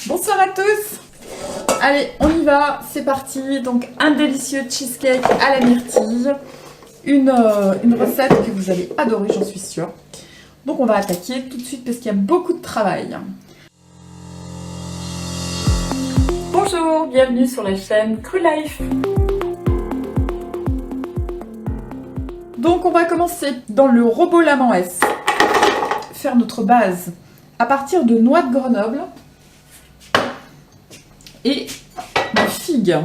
Bonsoir à tous. Allez, on y va, c'est parti. Donc un délicieux cheesecake à la myrtille. Une recette que vous allez adorer, j'en suis sûre. Donc on va attaquer tout de suite parce qu'il y a beaucoup de travail. Bonjour, bienvenue sur la chaîne Cru Life. Donc on va commencer dans le robot Laman S. Faire notre base à partir de noix de Grenoble et de figues.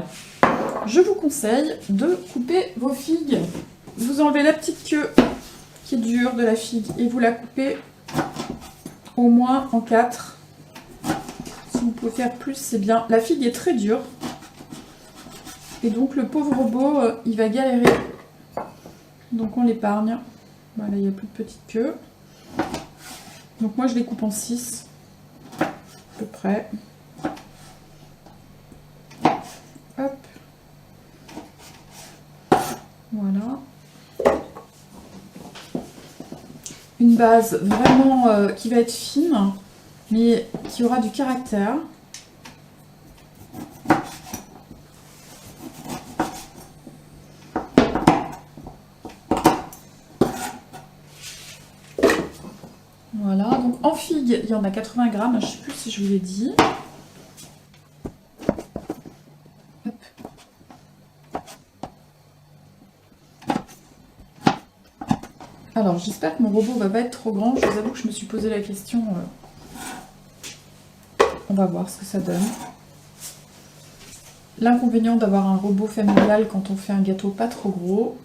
Je vous conseille de couper vos figues. Vous enlevez la petite queue qui est dure de la figue et vous la coupez au moins en 4. Si vous pouvez faire plus, c'est bien. La figue est très dure et donc le pauvre robot, il va galérer. Donc on l'épargne. Voilà, il n'y a plus de petite queue. Donc moi je les coupe en 6 à peu près. Hop. Voilà. Une base vraiment qui va être fine, mais qui aura du caractère. Voilà, donc en figues, il y en a 80 grammes, je ne sais plus si je vous l'ai dit. Hop. Alors, j'espère que mon robot va pas être trop grand. Je vous avoue que je me suis posé la question. On va voir ce que ça donne. L'inconvénient d'avoir un robot familial quand on fait un gâteau pas trop gros,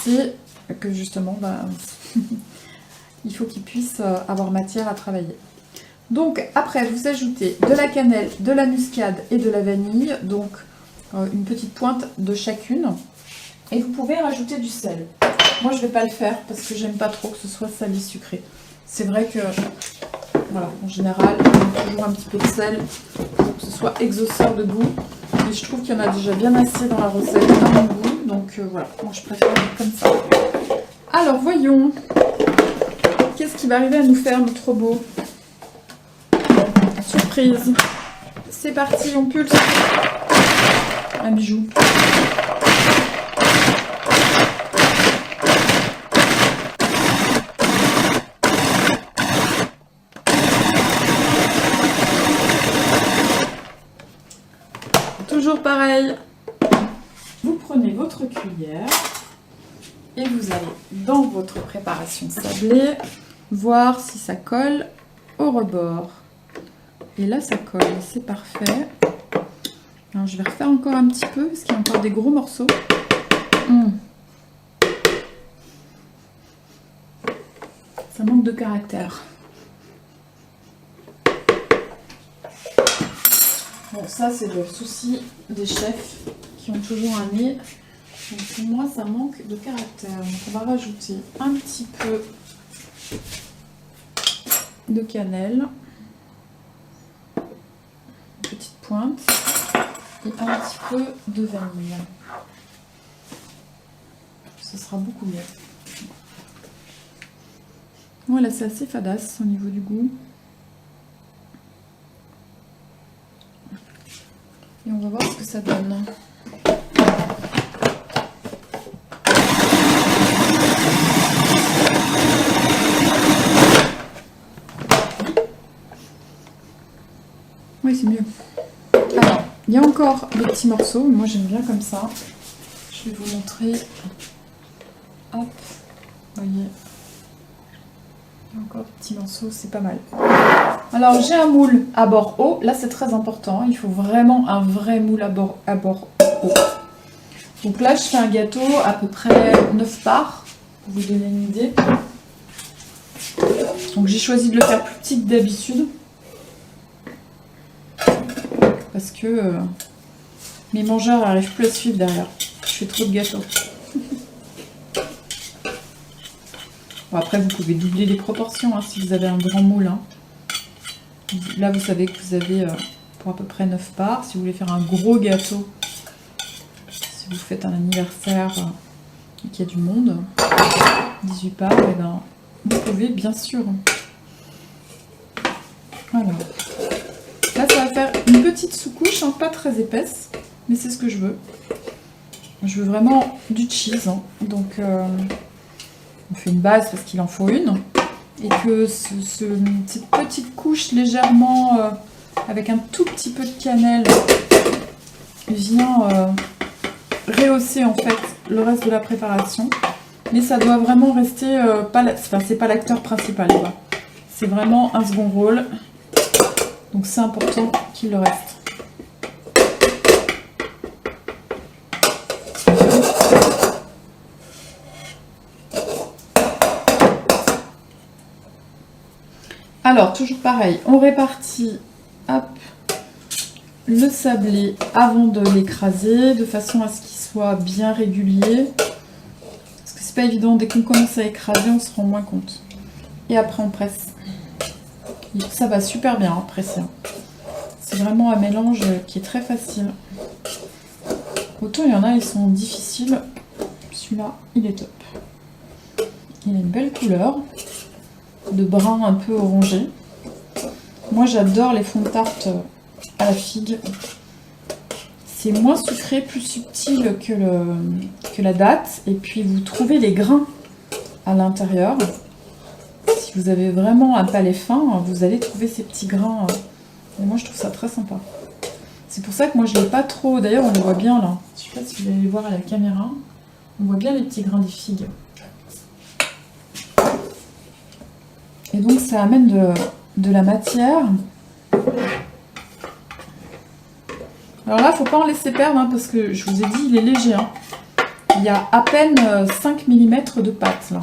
c'est que justement, il faut qu'il puisse avoir matière à travailler. Donc après, vous ajoutez de la cannelle, de la muscade et de la vanille, donc une petite pointe de chacune. Et vous pouvez rajouter du sel. Moi, je ne vais pas le faire parce que j'aime pas trop que ce soit salé sucré. C'est vrai que, voilà, en général, on met toujours un petit peu de sel pour que ce soit exauceur de goût. Mais je trouve qu'il y en a déjà bien assez dans la recette, à mon goût. Donc voilà, moi je préfère mettre comme ça. Alors voyons. Qu'est-ce qui va arriver à nous faire notre robot? Surprise. C'est parti, on pulse. Un bijou. Toujours pareil. Vous prenez votre cuillère et vous allez dans votre préparation sablée voir si ça colle au rebord. Et là ça colle, c'est parfait. Alors je vais refaire encore un petit peu parce qu'il y a encore des gros morceaux. Ça manque de caractère. Bon, ça c'est le souci des chefs qui ont toujours un nez. Donc pour moi ça manque de caractère. Donc on va rajouter un petit peu de cannelle, une petite pointe et un petit peu de vanille. Ce sera beaucoup mieux. Voilà, c'est assez fadasse au niveau du goût. Et on va voir ce que ça donne. Oui, c'est mieux. Alors, il y a encore des petits morceaux. Moi, j'aime bien comme ça. Je vais vous montrer. Hop, vous voyez. Il y a encore des petits morceaux, c'est pas mal. Alors, j'ai un moule à bord haut. Là, c'est très important. Il faut vraiment un vrai moule à bord haut. Donc là, je fais un gâteau à peu près 9 parts, pour vous donner une idée. Donc, j'ai choisi de le faire plus petit que d'habitude. Parce que mes mangeurs n'arrivent plus à suivre derrière. Je fais trop de gâteaux. Bon, après, vous pouvez doubler les proportions si vous avez un grand moule. Là, vous savez que vous avez pour à peu près 9 parts. Si vous voulez faire un gros gâteau, si vous faites un anniversaire et qu'il y a du monde, 18 parts, et ben, vous pouvez bien sûr. Voilà. Là, ça va faire une petite sous-couche, hein, pas très épaisse, mais c'est ce que je veux. Je veux vraiment du cheese, hein. Donc on fait une base parce qu'il en faut une. Et que cette petite couche légèrement avec un tout petit peu de cannelle vient rehausser en fait le reste de la préparation. Mais ça doit vraiment rester, c'est pas l'acteur principal, c'est vraiment un second rôle. Donc c'est important qu'il le reste. Alors, toujours pareil, on répartit hop, le sablé avant de l'écraser, de façon à ce qu'il soit bien régulier. Parce que c'est pas évident, dès qu'on commence à écraser, on se rend moins compte. Et après, on presse. Et ça va super bien, hein, presser. C'est vraiment un mélange qui est très facile. Autant il y en a, ils sont difficiles. Celui-là, il est top. Il a une belle couleur. De brun un peu orangé. Moi j'adore les fonds de tarte à la figue. C'est moins sucré, plus subtil que la date. Et puis vous trouvez les grains à l'intérieur. Si vous avez vraiment un palais fin, vous allez trouver ces petits grains. Et moi je trouve ça très sympa. C'est pour ça que moi je l'ai pas trop. D'ailleurs on les voit bien là. Je sais pas si vous allez les voir à la caméra. On voit bien les petits grains des figues. Et donc ça amène de la matière. Alors là, il ne faut pas en laisser perdre, hein, parce que je vous ai dit, il est léger. Hein. Il y a à peine 5 mm de pâte là.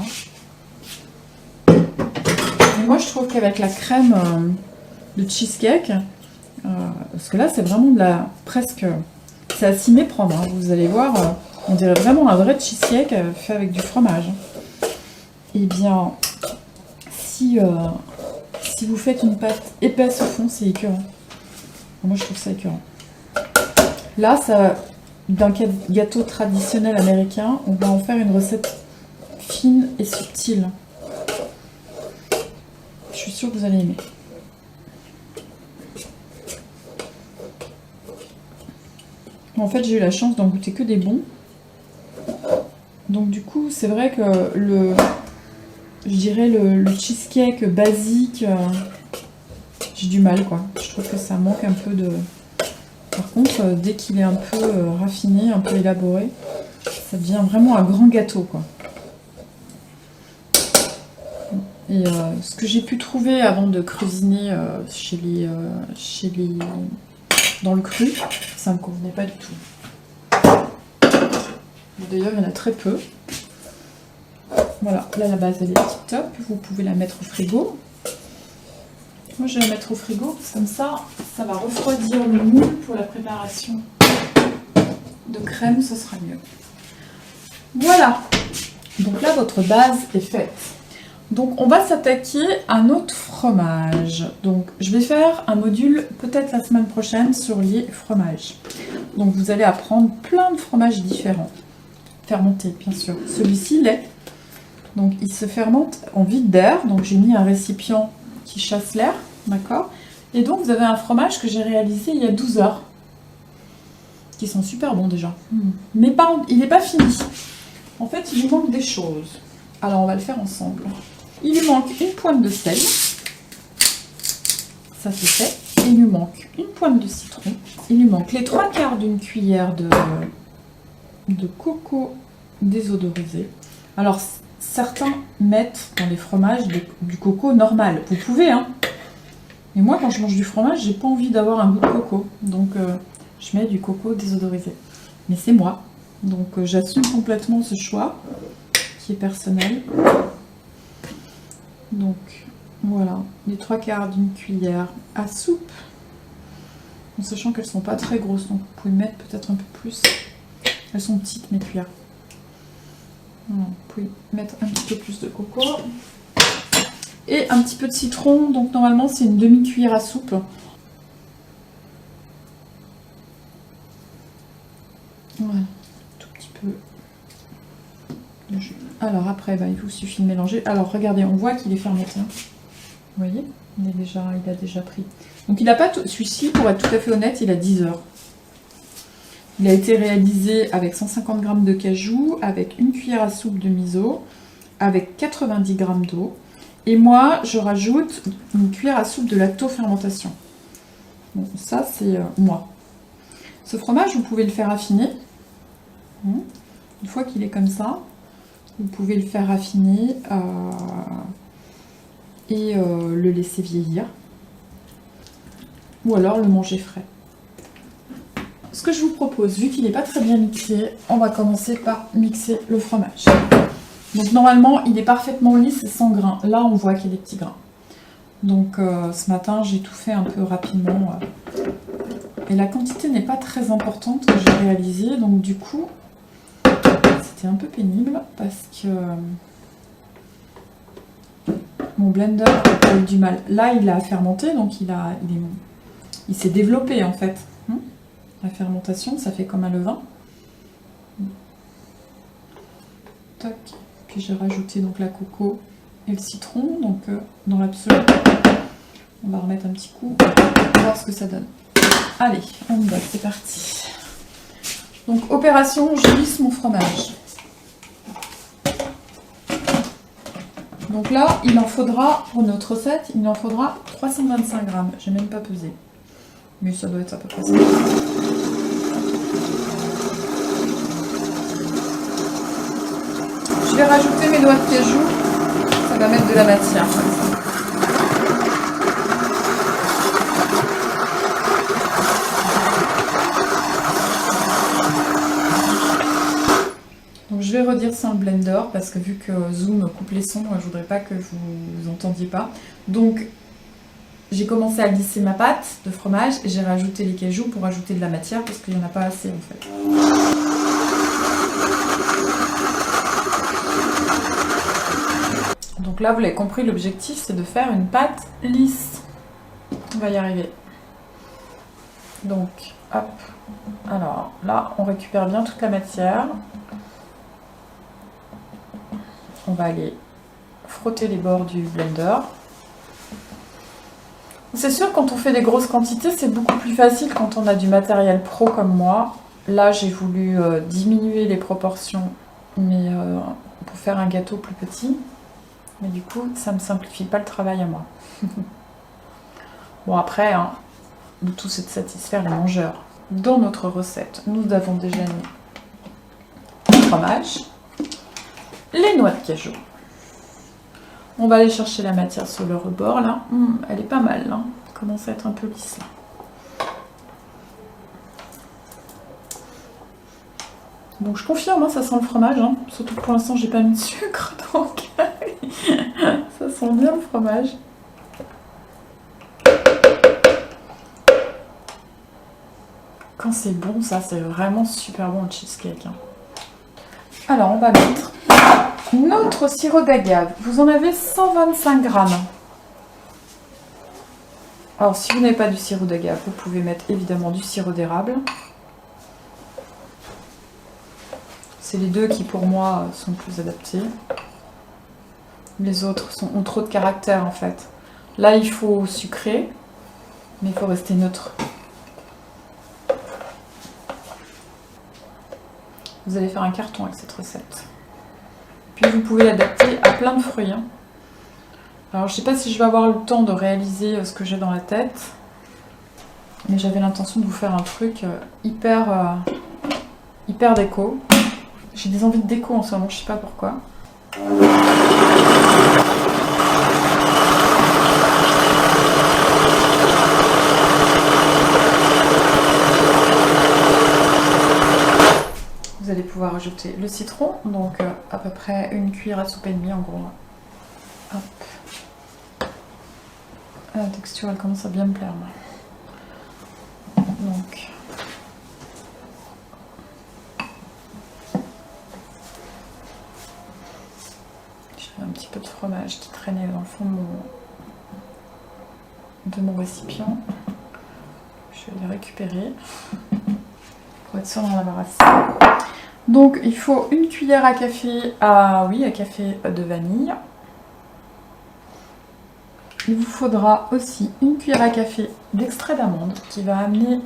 Et moi je trouve qu'avec la crème de cheesecake, parce que là c'est vraiment de la presque... C'est à s'y méprendre, hein. Vous allez voir, on dirait vraiment un vrai cheesecake fait avec du fromage. Et bien... Si vous faites une pâte épaisse au fond, c'est écœurant. Moi, je trouve ça écœurant. Là, d'un gâteau traditionnel américain, on va en faire une recette fine et subtile. Je suis sûre que vous allez aimer. En fait, j'ai eu la chance d'en goûter que des bons. Donc du coup, c'est vrai que je dirais le cheesecake basique, j'ai du mal quoi. Je trouve que ça manque un peu de... Par contre, dès qu'il est un peu raffiné, un peu élaboré, ça devient vraiment un grand gâteau quoi. Et ce que j'ai pu trouver avant de cuisiner dans le cru, ça me convenait pas du tout. D'ailleurs, il y en a très peu. Voilà, là la base elle est tip top, vous pouvez la mettre au frigo. Moi je vais la mettre au frigo, comme ça va refroidir le moule pour la préparation de crème, ce sera mieux. Voilà, donc là votre base est faite. Donc on va s'attaquer à notre fromage. Donc je vais faire un module peut-être la semaine prochaine sur les fromages. Donc vous allez apprendre plein de fromages différents. Fermentés bien sûr, celui-ci l'est. Donc il se fermente en vide d'air, donc j'ai mis un récipient qui chasse l'air, d'accord. Et donc vous avez un fromage que j'ai réalisé il y a 12 heures, qui sont super bons déjà. Mais il n'est pas fini. En fait, il lui manque des choses. Alors on va le faire ensemble. Il lui manque une pointe de sel, ça c'est fait. Il lui manque une pointe de citron. Il lui manque les 3/4 d'une cuillère de coco désodorisé. Alors certains mettent dans les fromages du coco normal. Vous pouvez, hein. Mais moi, quand je mange du fromage, j'ai pas envie d'avoir un goût de coco. Donc, je mets du coco désodorisé. Mais c'est moi. Donc, j'assume complètement ce choix qui est personnel. Donc, voilà. Les 3/4 d'une cuillère à soupe. En sachant qu'elles sont pas très grosses. Donc, vous pouvez mettre peut-être un peu plus. Elles sont petites, mes cuillères. Vous pouvez mettre un petit peu plus de coco et un petit peu de citron, donc normalement c'est une demi-cuillère à soupe. Voilà, tout petit peu de jus. Alors après, il vous suffit de mélanger. Alors regardez, on voit qu'il est fermenté. Vous voyez ? Il a déjà pris. Donc il n'a pas celui-ci, pour être tout à fait honnête, il a 10 heures. Il a été réalisé avec 150 g de cajou, avec une cuillère à soupe de miso, avec 90 g d'eau. Et moi, je rajoute une cuillère à soupe de lactofermentation. Bon, ça, c'est moi. Ce fromage, vous pouvez le faire affiner. Une fois qu'il est comme ça, vous pouvez le faire affiner et le laisser vieillir. Ou alors le manger frais. Ce que je vous propose, vu qu'il n'est pas très bien mixé, on va commencer par mixer le fromage. Donc normalement, il est parfaitement lisse et sans grains. Là, on voit qu'il y a des petits grains. Donc ce matin, j'ai tout fait un peu rapidement. Et la quantité n'est pas très importante que j'ai réalisée. Donc du coup, c'était un peu pénible parce que mon blender a eu du mal. Là, il a fermenté, donc il s'est développé en fait. La fermentation, ça fait comme un levain. Tac. Puis j'ai rajouté donc la coco et le citron. Donc dans l'absolu, on va remettre un petit coup pour voir ce que ça donne. Allez, on y va, c'est parti. Donc opération, je lisse mon fromage. Donc là, il en faudra, pour notre recette, il en faudra 325 g. J'ai même pas pesé. Mais ça doit être à peu près ça. Je vais rajouter mes noix de cajou. Ça va mettre de la matière. Donc je vais redire sans le blender parce que vu que Zoom coupe les sons, je voudrais pas que vous entendiez pas. Donc j'ai commencé à lisser ma pâte de fromage et j'ai rajouté les cajous pour ajouter de la matière parce qu'il n'y en a pas assez en fait. Donc là, vous l'avez compris, l'objectif c'est de faire une pâte lisse. On va y arriver. Donc, hop. Alors là, on récupère bien toute la matière. On va aller frotter les bords du blender. C'est sûr, quand on fait des grosses quantités, c'est beaucoup plus facile quand on a du matériel pro comme moi. Là, j'ai voulu diminuer les proportions mais pour faire un gâteau plus petit. Mais du coup, ça ne me simplifie pas le travail à moi. Bon, après, hein, le tout c'est de satisfaire les mangeurs. Dans notre recette, nous avons déjà mis le fromage, les noix de cajou. On va aller chercher la matière sur le rebord là. Elle est pas mal là. Elle commence à être un peu lisse là. Bon, je confirme, hein, ça sent le fromage. Hein. Surtout que pour l'instant, j'ai pas mis de sucre. Donc, ça sent bien le fromage. Quand c'est bon, ça, c'est vraiment super bon le cheesecake. Hein. Alors, on va mettre notre sirop d'agave. Vous en avez 125 grammes. Alors, si vous n'avez pas du sirop d'agave, vous pouvez mettre évidemment du sirop d'érable. C'est les deux qui, pour moi, sont plus adaptés. Les autres ont trop de caractère, en fait. Là, il faut sucrer, mais il faut rester neutre. Vous allez faire un carton avec cette recette. Puis, vous pouvez l'adapter à plein de fruits. Hein. Alors, je ne sais pas si je vais avoir le temps de réaliser ce que j'ai dans la tête, mais j'avais l'intention de vous faire un truc hyper déco. J'ai des envies de déco en ce moment, je sais pas pourquoi. Vous allez pouvoir ajouter le citron, donc à peu près une cuillère à soupe et demie en gros. Hop. La texture elle commence à bien me plaire. Donc. Un petit peu de fromage qui traînait dans le fond de mon récipient. Je vais les récupérer pour être sûr d'en avoir assez. Donc il faut une cuillère à café à café de vanille. il vous faudra aussi une cuillère à café d'extrait d'amande qui va amener...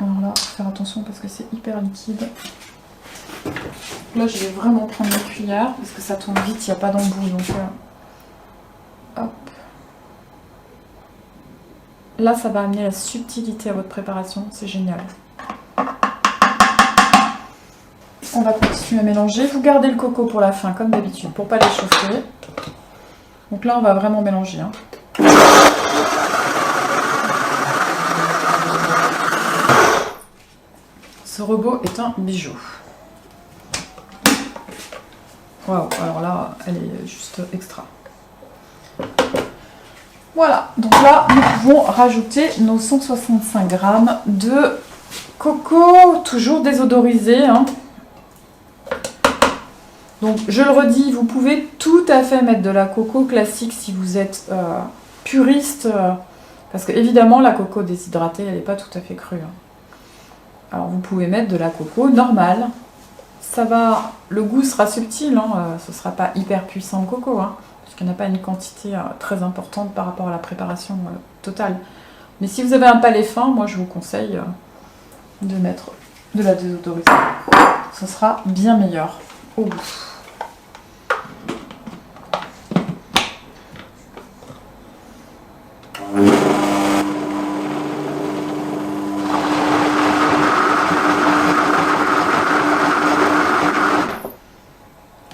Alors là, faire attention parce que c'est hyper liquide. Là, je vais vraiment prendre la cuillère parce que ça tourne vite, il n'y a pas d'embout. Donc, hop. Là, ça va amener la subtilité à votre préparation. C'est génial. On va continuer à mélanger. Vous gardez le coco pour la fin, comme d'habitude, pour ne pas l'échauffer. Donc là, on va vraiment mélanger. Hein. Ce robot est un bijou. Waouh, alors là, elle est juste extra. Voilà, donc là, nous pouvons rajouter nos 165 g de coco, toujours désodorisé. Hein. Donc, je le redis, vous pouvez tout à fait mettre de la coco classique si vous êtes puriste. Parce que, évidemment, la coco déshydratée, elle n'est pas tout à fait crue. Hein. Alors, vous pouvez mettre de la coco normale. Ça va, le goût sera subtil, hein, ce ne sera pas hyper puissant en coco, hein, parce qu'il n'y a pas une quantité très importante par rapport à la préparation totale. Mais si vous avez un palais fin, moi je vous conseille de mettre de la désodorisée. Ce sera bien meilleur au goût.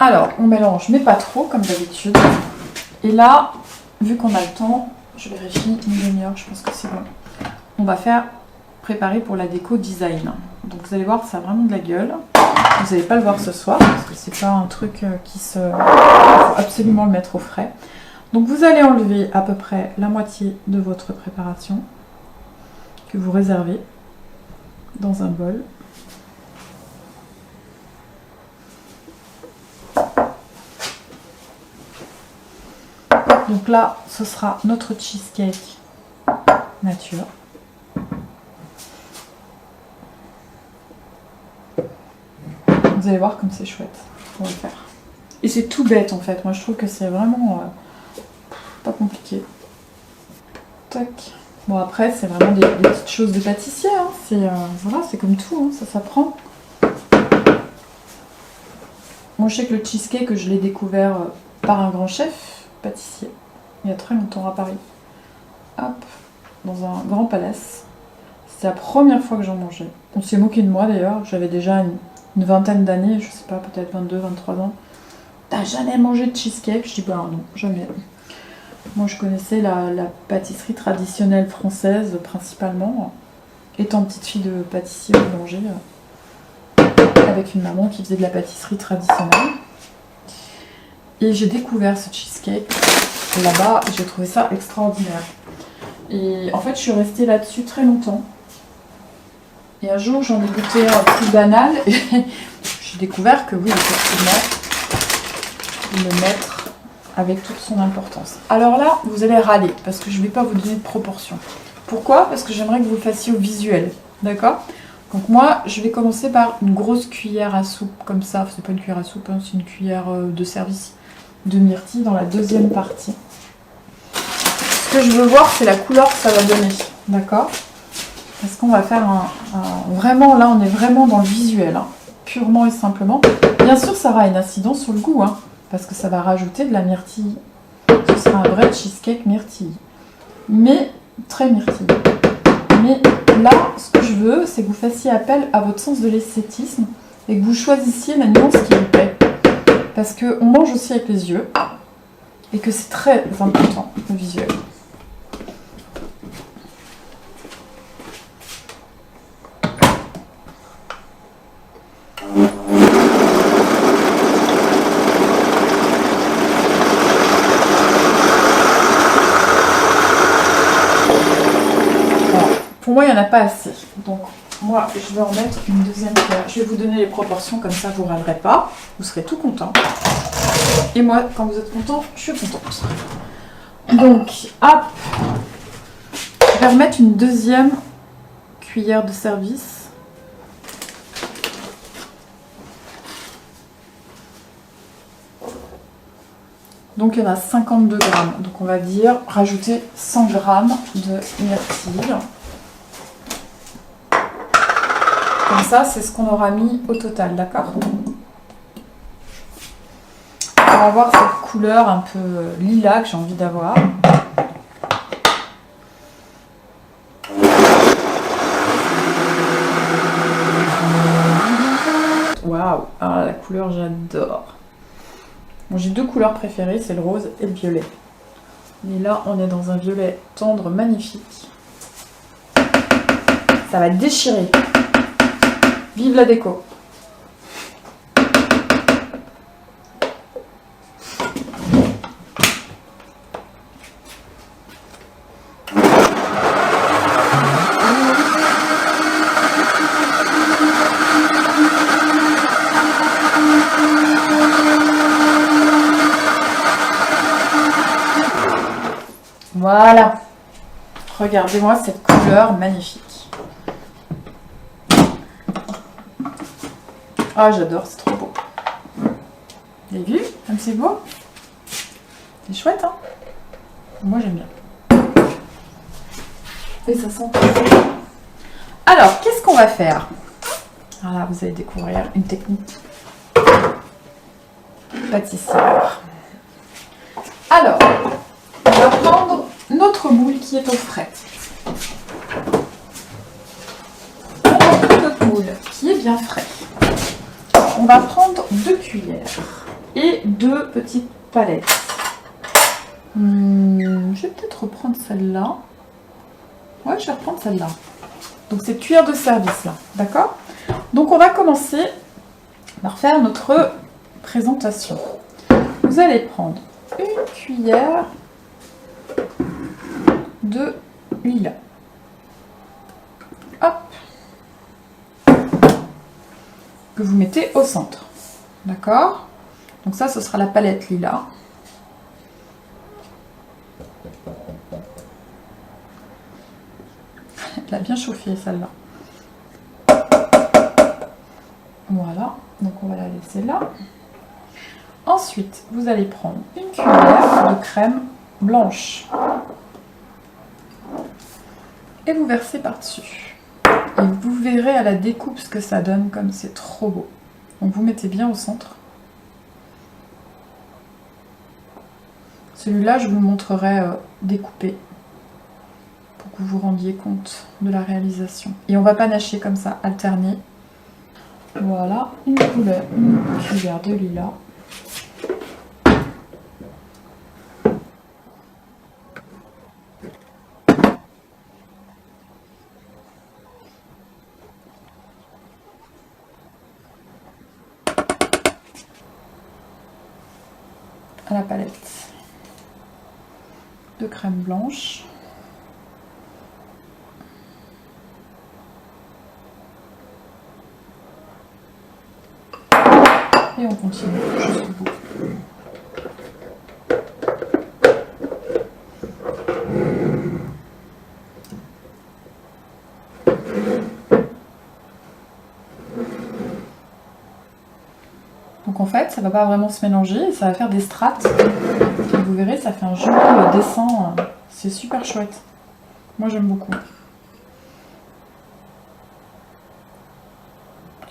Alors, on mélange, mais pas trop, comme d'habitude. Et là, vu qu'on a le temps, je vérifie une demi-heure, je pense que c'est bon. On va faire préparer pour la déco design. Donc vous allez voir, ça a vraiment de la gueule. Vous n'allez pas le voir ce soir, parce que c'est pas un truc qui se... Il faut absolument le mettre au frais. Donc vous allez enlever à peu près la moitié de votre préparation, que vous réservez dans un bol. Donc là, ce sera notre cheesecake nature. Vous allez voir comme c'est chouette pour le faire. Et c'est tout bête en fait. Moi je trouve que c'est vraiment pas compliqué. Tac. Bon après c'est vraiment des petites choses de pâtissier. Hein. C'est voilà, c'est comme tout, hein. Ça s'apprend. Moi je sais que le cheesecake, je l'ai découvert par un grand chef pâtissier il y a très longtemps à Paris. Hop, dans un grand palace. C'était la première fois que j'en mangeais. On s'est moqué de moi d'ailleurs. J'avais déjà une vingtaine d'années, je sais pas, peut-être 22, 23 ans. T'as jamais mangé de cheesecake? Je dis bah non, jamais. Moi je connaissais la pâtisserie traditionnelle française principalement, étant petite fille de pâtissier boulanger, avec une maman qui faisait de la pâtisserie traditionnelle. Et j'ai découvert ce cheesecake là-bas et j'ai trouvé ça extraordinaire. Et en fait je suis restée là-dessus très longtemps. Et un jour j'en ai goûté un plus banal et j'ai découvert que oui, effectivement, le mettre avec toute son importance. Alors là, vous allez râler parce que je ne vais pas vous donner de proportion. Pourquoi? Parce que j'aimerais que vous le fassiez au visuel. D'accord? Donc moi, je vais commencer par une grosse cuillère à soupe, comme ça. C'est pas une cuillère à soupe, hein, c'est une cuillère de service de myrtille dans la deuxième partie. Ce que je veux voir, c'est la couleur que ça va donner. D'accord? Parce qu'on va faire vraiment, là, on est vraiment dans le visuel, hein, purement et simplement. Bien sûr, ça aura une incidence sur le goût, hein, parce que ça va rajouter de la myrtille. Ce sera un vrai cheesecake myrtille. Mais, très myrtille. Mais là, ce que je veux, c'est que vous fassiez appel à votre sens de l'esthétisme et que vous choisissiez la nuance qui vous plaît. Parce qu'on mange aussi avec les yeux et que c'est très important, le visuel. Pour moi, il n'y en a pas assez. Donc, moi, je vais en mettre une deuxième cuillère. Je vais vous donner les proportions, comme ça, vous ne râlerez pas. Vous serez tout content. Et moi, quand vous êtes content, je suis contente. Donc, hop. Je vais remettre une deuxième cuillère de service. Donc il y en a 52 grammes. Donc on va dire rajouter 100 grammes de myrtille. Comme ça, c'est ce qu'on aura mis au total, d'accord? On va avoir cette couleur un peu lilas que j'ai envie d'avoir. Waouh! Ah, la couleur, j'adore. Bon, j'ai deux couleurs préférées, c'est le rose et le violet. Mais là, on est dans un violet tendre magnifique. Ça va déchirer. Vive la déco! Voilà. Regardez-moi cette couleur magnifique. Ah, j'adore, c'est trop beau. Vous avez vu comme c'est beau? C'est chouette, hein? Moi, j'aime bien. Et ça sent trop bon. Alors, qu'est-ce qu'on va faire? Voilà, vous allez découvrir une technique pâtissière. Alors, on va prendre notre moule qui est au frais. On va prendre notre moule qui est bien frais. On va prendre 2 cuillères et 2 petites palettes. Je vais peut-être reprendre celle-là. Ouais, je vais reprendre celle-là. Donc cette cuillère de service là, d'accord? Donc on va commencer par faire notre présentation. Vous allez prendre une cuillère de lilas. Hop. Que vous mettez au centre. D'accord? Donc ça, ce sera la palette lilas. Elle a bien chauffé celle-là. Voilà, donc on va la laisser là. Ensuite, vous allez prendre une cuillère de crème blanche. Et vous versez par-dessus. Et vous verrez à la découpe ce que ça donne, comme c'est trop beau. Donc vous mettez bien au centre. Celui-là, je vous le montrerai découpé pour que vous vous rendiez compte de la réalisation. Et on va panacher comme ça, alterner. Voilà, une cuillère de lilas. À la palette de crème blanche. Et on continue jusqu'au bout. Donc en fait, ça va pas vraiment se mélanger, ça va faire des strates. Et vous verrez, ça fait un joli dessin. C'est super chouette. Moi, j'aime beaucoup.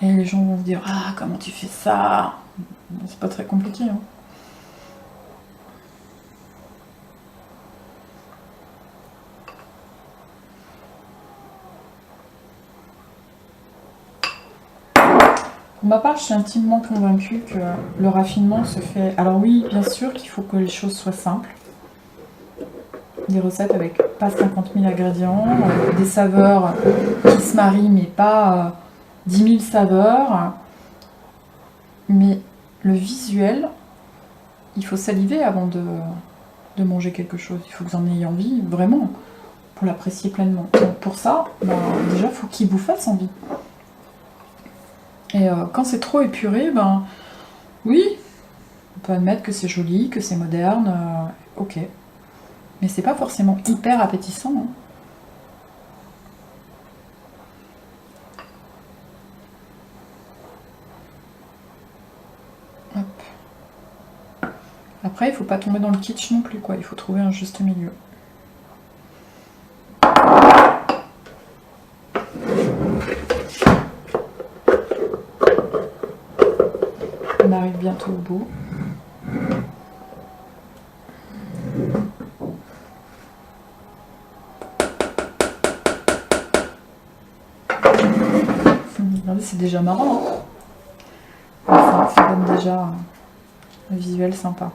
Et les gens vont se dire, ah, comment tu fais ça? C'est pas très compliqué, hein. Pour ma part, je suis intimement convaincue que le raffinement se fait... Alors oui, bien sûr qu'il faut que les choses soient simples. Des recettes avec pas 50 000 ingrédients, des saveurs qui se marient, mais pas 10 000 saveurs. Mais le visuel, il faut saliver avant de manger quelque chose. Il faut que vous en ayez envie, vraiment, pour l'apprécier pleinement. Donc pour ça, ben, déjà, il faut qu'il vous fasse envie. Et quand c'est trop épuré, ben oui, on peut admettre que c'est joli, que c'est moderne, ok. Mais c'est pas forcément hyper appétissant, hein. Hop. Après, il ne faut pas tomber dans le kitsch non plus, quoi. Il faut trouver un juste milieu. On arrive bientôt au bout. Regardez, c'est déjà marrant. Hein, ça donne déjà un visuel sympa.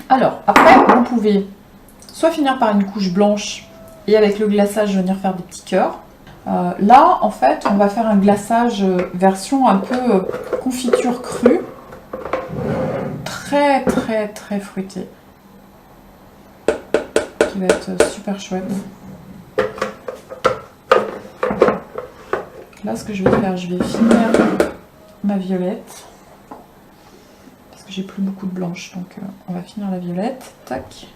Alors, après, vous pouvez soit finir par une couche blanche et avec le glaçage venir faire des petits cœurs. Là, en fait, on va faire un glaçage version un peu confiture crue. Très, très, très fruité. Qui va être super chouette. Là, ce que je vais faire, je vais finir ma violette. Parce que j'ai plus beaucoup de blanche, donc on va finir la violette. Tac.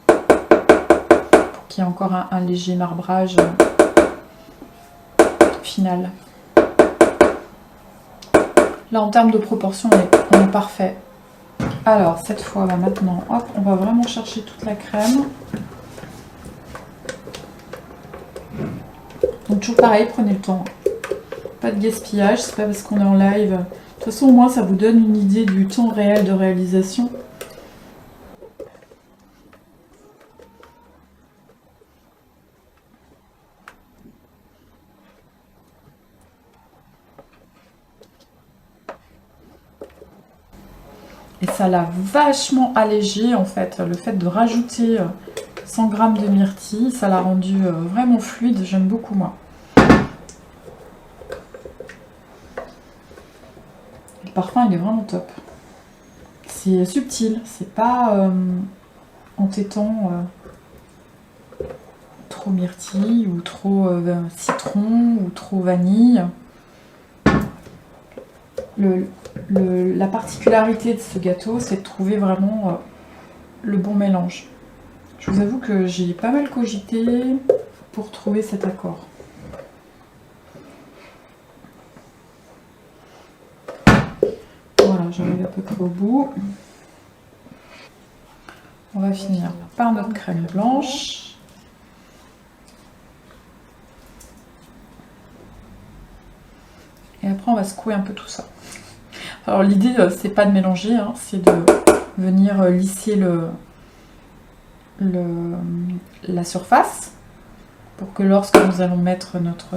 Pour qu'il y ait encore un léger marbrage final. Là, en termes de proportion, on est parfait. Alors, cette fois, là, maintenant, hop, on va vraiment chercher toute la crème. Donc, toujours pareil, prenez le temps. Pas de gaspillage, c'est pas parce qu'on est en live. De toute façon, au moins, ça vous donne une idée du temps réel de réalisation. Et ça l'a vachement allégé, en fait. Le fait de rajouter 100 g de myrtille, ça l'a rendu vraiment fluide. J'aime beaucoup, moi. Le parfum, il est vraiment top. C'est subtil, c'est pas entêtant, trop myrtille ou trop citron ou trop vanille. La particularité de ce gâteau, c'est de trouver vraiment le bon mélange. Je vous avoue que j'ai pas mal cogité pour trouver cet accord. Voilà, j'arrive à peu près au bout. On va finir par notre crème blanche. Et après, on va secouer un peu tout ça. Alors l'idée, c'est pas de mélanger, hein, c'est de venir lisser la surface pour que lorsque nous allons mettre notre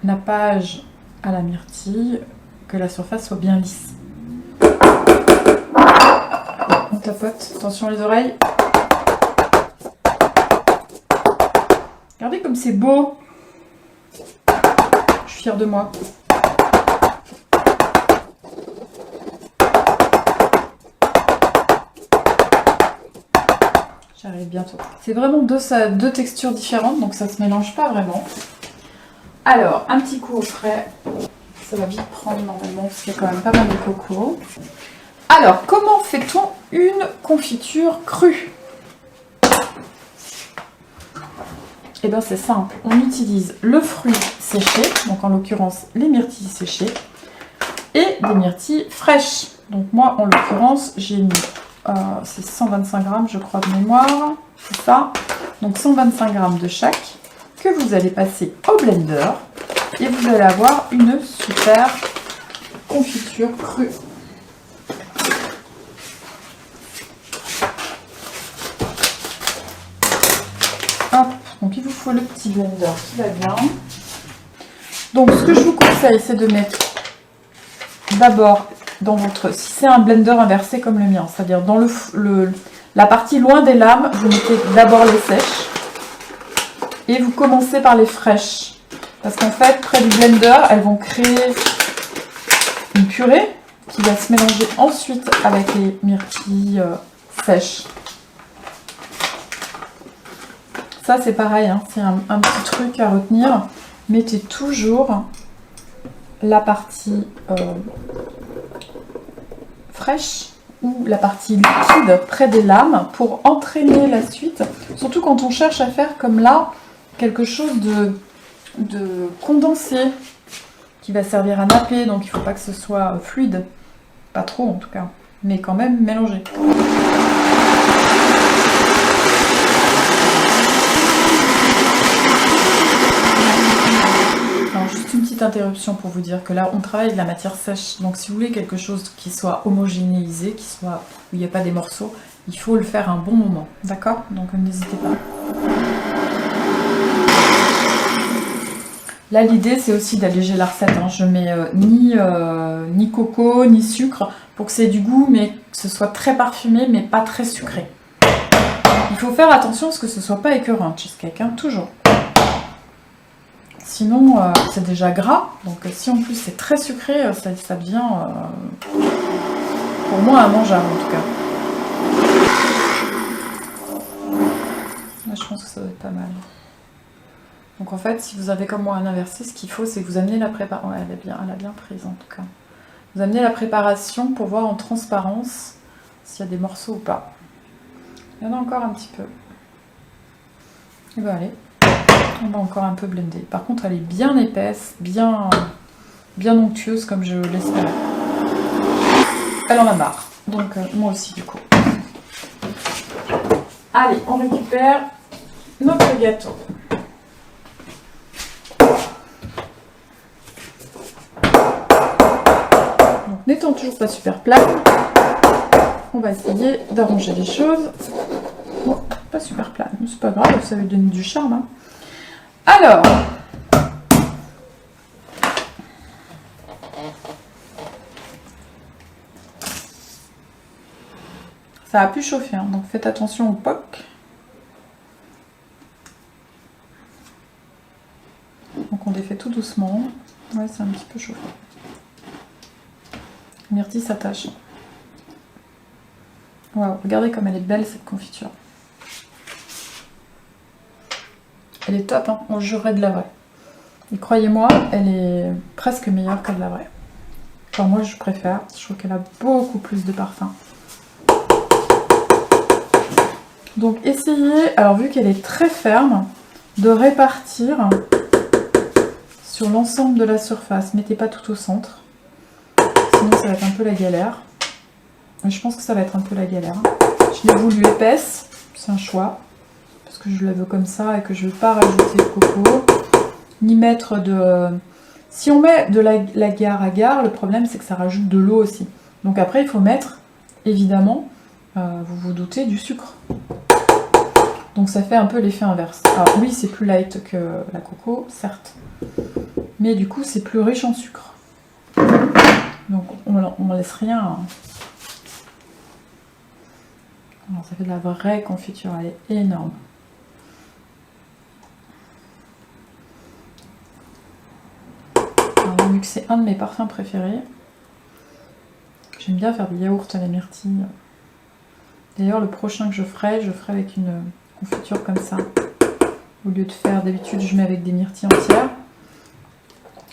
nappage à la myrtille, que la surface soit bien lisse. On tapote, attention les oreilles. Regardez comme c'est beau. Je suis fière de moi. J'arrive bientôt. C'est vraiment deux textures différentes, donc ça se mélange pas vraiment. Alors, un petit coup au frais. Ça va vite prendre normalement, parce qu'il y a quand même pas mal de coco. Alors, comment fait-on une confiture crue? Eh bien, c'est simple. On utilise le fruit séché, donc en l'occurrence les myrtilles séchées, et des myrtilles fraîches. Donc moi, en l'occurrence, j'ai mis, c'est 125 g, je crois, de mémoire. C'est ça. Donc 125 g de chaque, que vous allez passer au blender, et vous allez avoir une super confiture crue. Hop, donc il vous faut le petit blender qui va bien. Donc ce que je vous conseille, c'est de mettre d'abord dans votre... Si c'est un blender inversé comme le mien, c'est-à-dire dans la partie loin des lames, vous mettez d'abord les sèches. Et vous commencez par les fraîches. Parce qu'en fait, près du blender, elles vont créer une purée qui va se mélanger ensuite avec les myrtilles sèches. Ça, c'est pareil, hein, c'est un petit truc à retenir. Mettez toujours la partie fraîche ou la partie liquide près des lames pour entraîner la suite, surtout quand on cherche à faire comme là quelque chose de condensé qui va servir à napper, donc il ne faut pas que ce soit fluide, pas trop en tout cas, mais quand même mélangé. Alors, juste une petite interruption pour vous dire que là on travaille avec de la matière sèche, donc si vous voulez quelque chose qui soit homogénéisé, où il n'y a pas des morceaux, il faut le faire un bon moment, d'accord? Donc n'hésitez pas. Là l'idée c'est aussi d'alléger la recette, hein. Je mets ni coco ni sucre pour que c'est du goût mais que ce soit très parfumé mais pas très sucré. Il faut faire attention à ce que ce soit pas écœurant, cheesecake, hein, toujours. Sinon, c'est déjà gras, donc si en plus c'est très sucré, ça devient, pour moi, immangeable en tout cas. Là, je pense que ça doit être pas mal. Donc en fait, si vous avez comme moi un inversé, ce qu'il faut, c'est que vous amenez la préparation. Ouais, elle a bien prise en tout cas. Vous amenez la préparation pour voir en transparence s'il y a des morceaux ou pas. Il y en a encore un petit peu. Et ben allez. On va encore un peu blender. Par contre, elle est bien épaisse, bien onctueuse comme je l'espérais. Elle en a marre. Donc moi aussi du coup. Allez, on récupère notre gâteau. Donc n'étant toujours pas super plat, on va essayer d'arranger les choses. Bon, pas super plat, mais c'est pas grave, ça va lui donner du charme, hein. Alors, ça a pu chauffer, hein, donc faites attention au POC. Donc on défait tout doucement. Ouais, c'est un petit peu chauffé. La myrtille s'attache. Waouh, regardez comme elle est belle cette confiture. Elle est top, hein, on jurerait de la vraie. Et croyez-moi, elle est presque meilleure que de la vraie. Enfin, moi, je préfère. Je trouve qu'elle a beaucoup plus de parfum. Donc, essayez, alors vu qu'elle est très ferme, de répartir sur l'ensemble de la surface. Mettez pas tout au centre. Sinon, ça va être un peu la galère. Et je pense que ça va être un peu la galère. Je l'ai voulu épaisse. C'est un choix. Que je la veux comme ça et que je ne veux pas rajouter de coco ni mettre de... Si on met de l'agar-agar, le problème c'est que ça rajoute de l'eau aussi, donc après il faut mettre évidemment, vous vous doutez, du sucre, donc ça fait un peu l'effet inverse. Alors oui, c'est plus light que la coco certes, mais du coup c'est plus riche en sucre, donc on laisse rien, hein. Alors, ça fait de la vraie confiture, elle est énorme. Vu que c'est un de mes parfums préférés, j'aime bien faire des yaourts à la myrtille. D'ailleurs, le prochain que je ferai avec une confiture comme ça. Au lieu de faire, d'habitude, je mets avec des myrtilles entières.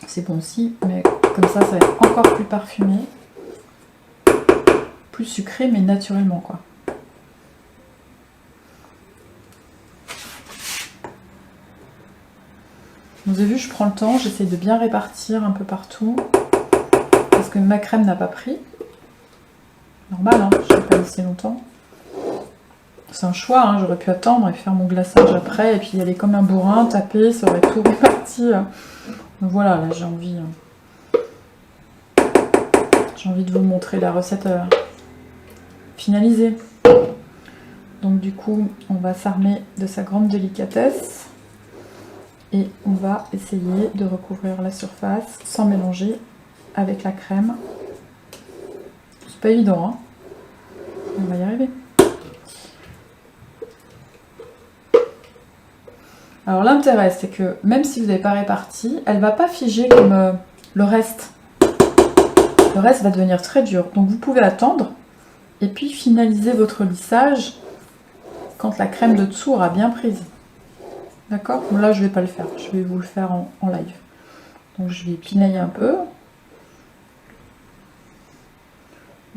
C'est bon aussi, mais comme ça va être encore plus parfumé. Plus sucré, mais naturellement, quoi. Vous avez vu, je prends le temps, j'essaie de bien répartir un peu partout, parce que ma crème n'a pas pris. Normal, hein, je ne l'ai pas laissé longtemps. C'est un choix, hein, j'aurais pu attendre et faire mon glaçage après, et puis y aller comme un bourrin, taper, ça aurait tout réparti. Donc voilà, là j'ai envie de vous montrer la recette finalisée. Donc du coup, on va s'armer de sa grande délicatesse. Et on va essayer de recouvrir la surface sans mélanger avec la crème. C'est pas évident, hein. On va y arriver. Alors l'intérêt, c'est que même si vous n'avez pas réparti, elle ne va pas figer comme le reste. Le reste va devenir très dur. Donc vous pouvez attendre et puis finaliser votre lissage quand la crème de dessous aura bien prise. D'accord? Là, je vais pas le faire. Je vais vous le faire en live. Donc, je vais pinailler un peu.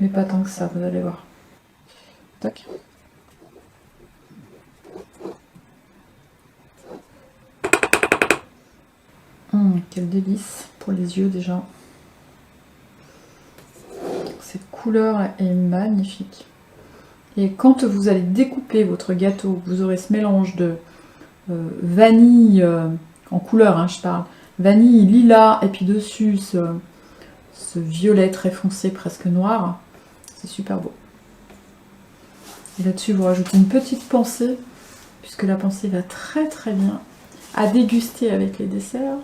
Mais pas tant que ça, vous allez voir. Tac. Quel délice pour les yeux déjà. Cette couleur est magnifique. Et quand vous allez découper votre gâteau, vous aurez ce mélange de vanille, en couleur hein, je parle, vanille, lilas, et puis dessus ce violet très foncé, presque noir. C'est super beau. Et là-dessus, vous rajoutez une petite pensée, puisque la pensée va très très bien à déguster avec les desserts.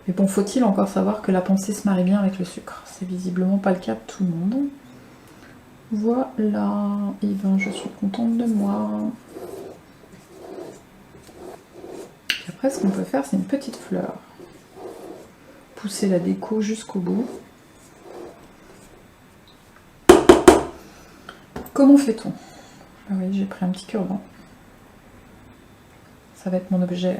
Mais bon, faut-il encore savoir que la pensée se marie bien avec le sucre? C'est visiblement pas le cas de tout le monde. Voilà, et ben je suis contente de moi. Et après, ce qu'on peut faire, c'est une petite fleur. Pousser la déco jusqu'au bout. Comment fait-on? Ah oui, j'ai pris un petit cure-dent. Ça va être mon objet.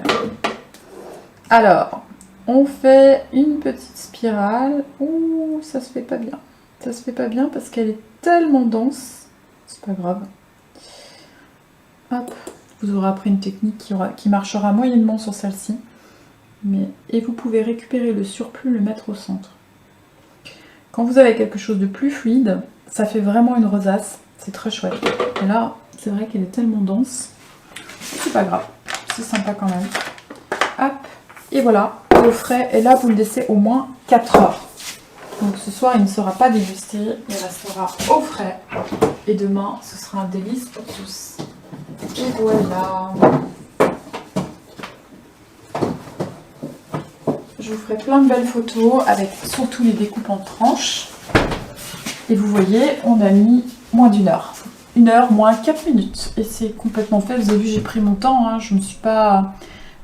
Alors, on fait une petite spirale. Ouh, ça se fait pas bien. Ça se fait pas bien parce qu'elle est tellement dense. C'est pas grave. Hop, vous aurez appris une technique qui marchera moyennement sur celle-ci. Et vous pouvez récupérer le surplus, le mettre au centre. Quand vous avez quelque chose de plus fluide, ça fait vraiment une rosace. C'est très chouette. Et là, c'est vrai qu'elle est tellement dense. C'est pas grave. C'est sympa quand même. Hop, et voilà. Au frais, et là vous le laissez au moins 4 heures. Donc ce soir il ne sera pas dégusté, il restera au frais. Et demain ce sera un délice pour tous. Et voilà. Je vous ferai plein de belles photos avec surtout les découpes en tranches. Et vous voyez, on a mis moins d'une heure. 1 heure moins 4 minutes. Et c'est complètement fait. Vous avez vu, j'ai pris mon temps. Hein. Je ne me suis pas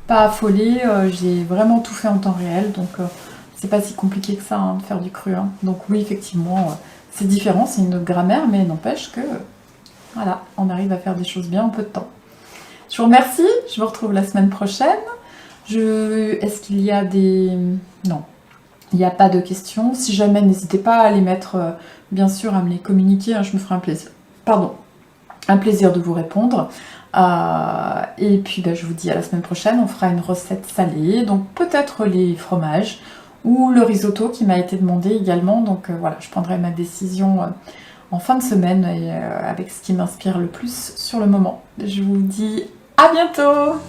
affolée. J'ai vraiment tout fait en temps réel. Donc c'est pas si compliqué que ça hein, de faire du cru. Hein. Donc oui, effectivement, c'est différent. C'est une autre grammaire. Mais n'empêche que voilà, on arrive à faire des choses bien en peu de temps. Je vous remercie. Je vous retrouve la semaine prochaine. Est-ce qu'il y a des... Non, il n'y a pas de questions. Si jamais, n'hésitez pas à les mettre, bien sûr, à me les communiquer. Hein, je me ferai un plaisir. Pardon, un plaisir de vous répondre. Et puis, je vous dis à la semaine prochaine. On fera une recette salée. Donc, peut-être les fromages ou le risotto qui m'a été demandé également. Donc, voilà, je prendrai ma décision en fin de semaine et avec ce qui m'inspire le plus sur le moment. Je vous dis à bientôt!